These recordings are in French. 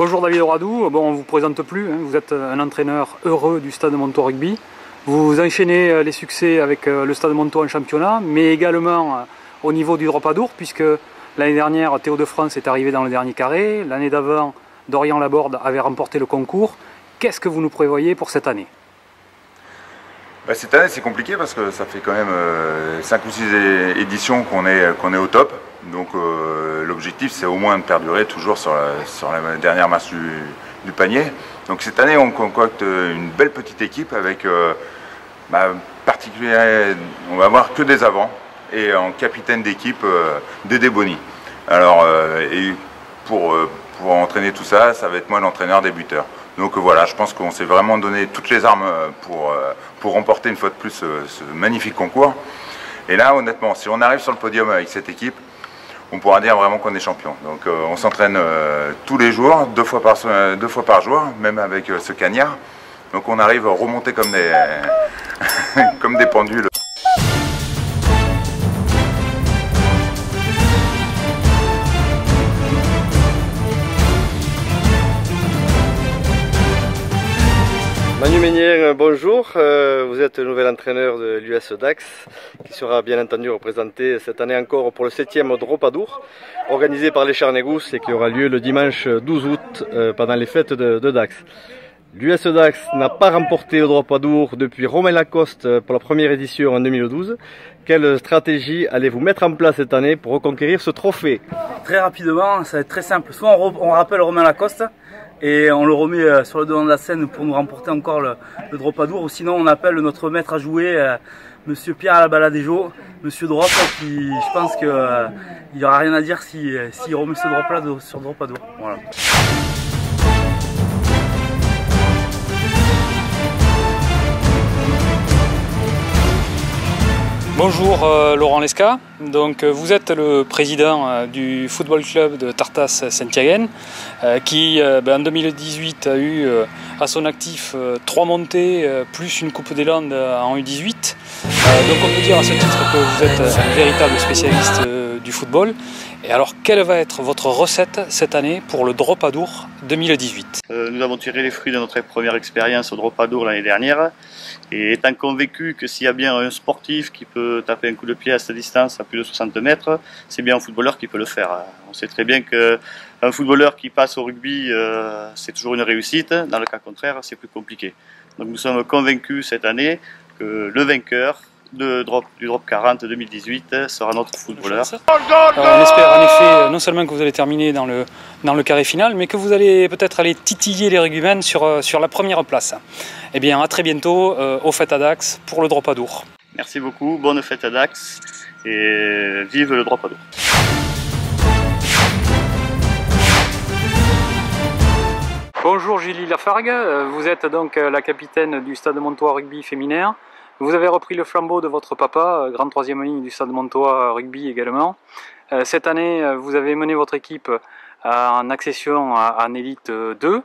Bonjour David Auradou, bon, on ne vous présente plus, hein. Vous êtes un entraîneur heureux du Stade Montois Rugby. Vous enchaînez les succès avec le Stade Montois en championnat, mais également au niveau du drop à Dour, puisque l'année dernière Théo de France est arrivé dans le dernier carré, l'année d'avant Dorian Laborde avait remporté le concours. Qu'est-ce que vous nous prévoyez pour cette année? Cette année c'est compliqué parce que ça fait quand même 5 ou 6 éditions qu'on est au top. Donc l'objectif c'est au moins de perdurer toujours sur la dernière masse du panier. Donc cette année on concocte une belle petite équipe avec particulièrement, on va avoir que des avants et en capitaine d'équipe Dédé Bonny. Alors et pour entraîner tout ça, ça va être moi l'entraîneur débuteur. Donc voilà, je pense qu'on s'est vraiment donné toutes les armes pour remporter une fois de plus ce magnifique concours. Et là, honnêtement, si on arrive sur le podium avec cette équipe, on pourra dire vraiment qu'on est champion. Donc on s'entraîne tous les jours, deux fois par jour, même avec ce cagnard. Donc on arrive à remonter comme comme des pendules. Manu Meunier, bonjour, vous êtes le nouvel entraîneur de l'US Dax qui sera bien entendu représenté cette année encore pour le 7e drop à Dour organisé par les Charnégous et qui aura lieu le dimanche 12 août pendant les fêtes de Dax. L'US Dax n'a pas remporté le drop à Dour depuis Romain Lacoste pour la première édition en 2012. Quelle stratégie allez-vous mettre en place cette année pour reconquérir ce trophée? Très rapidement, ça va être très simple. Soit on rappelle Romain Lacoste et on le remet sur le devant de la scène pour nous remporter encore le drop à Dour, ou sinon on appelle notre maître à jouer, Monsieur Pierre Albaladejo, Monsieur Drop, qui je pense qu'il n'y aura rien à dire s'il remet ce drop là sur drop à Dour. Voilà. Bonjour Laurent Lesca, donc vous êtes le président du football club de Tartas Saint-Yaguen qui en 2018 a eu à son actif 3 montées plus une Coupe des Landes en U18. Donc on peut dire à ce titre que vous êtes un véritable spécialiste du football. Et alors quelle va être votre recette cette année pour le drop à Dour 2018? Nous avons tiré les fruits de notre première expérience au drop à Dour l'année dernière. Et étant convaincu que s'il y a bien un sportif qui peut taper un coup de pied à cette distance à plus de 60 mètres, c'est bien un footballeur qui peut le faire. On sait très bien qu'un footballeur qui passe au rugby, c'est toujours une réussite. Dans le cas contraire, c'est plus compliqué. Donc nous sommes convaincus cette année que le vainqueur du drop 40 2018 sera notre footballeur. On espère en effet non seulement que vous allez terminer dans le carré final, mais que vous allez peut-être aller titiller les rugbymen sur la première place. Eh bien à très bientôt aux fêtes à Dax pour le drop à Dour. Merci beaucoup, bonne fête à Dax et vive le drop à Dour. Bonjour Julie Lafargue, vous êtes donc la capitaine du Stade Montois Rugby féminin. Vous avez repris le flambeau de votre papa, grande 3e ligne du Stade Montois Rugby également. Cette année, vous avez mené votre équipe en accession en Élite 2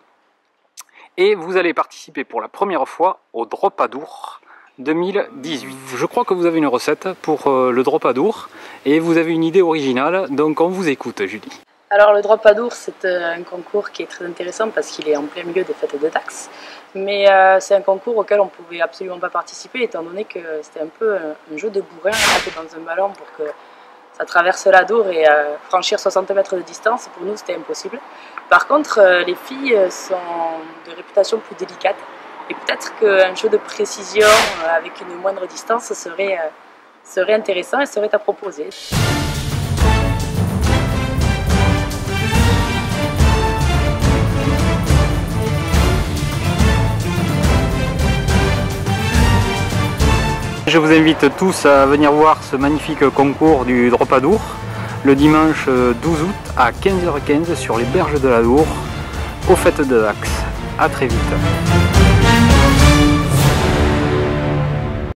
et vous allez participer pour la première fois au drop à Dour 2018. Je crois que vous avez une recette pour le drop à Dour et vous avez une idée originale, donc on vous écoute Julie. Alors le drop à Dour, c'est un concours qui est très intéressant parce qu'il est en plein milieu des fêtes de Dax. Mais c'est un concours auquel on ne pouvait absolument pas participer étant donné que c'était un peu un jeu de bourrin, taper dans un ballon pour que ça traverse la Dour et franchir 60 mètres de distance. Pour nous, c'était impossible. Par contre, les filles sont de réputation plus délicate et peut-être qu'un jeu de précision avec une moindre distance serait intéressant et serait à proposer. Je vous invite tous à venir voir ce magnifique concours du drop à Dour le dimanche 12 août à 15h15 sur les berges de la Dour, aux fêtes de Dax. A très vite.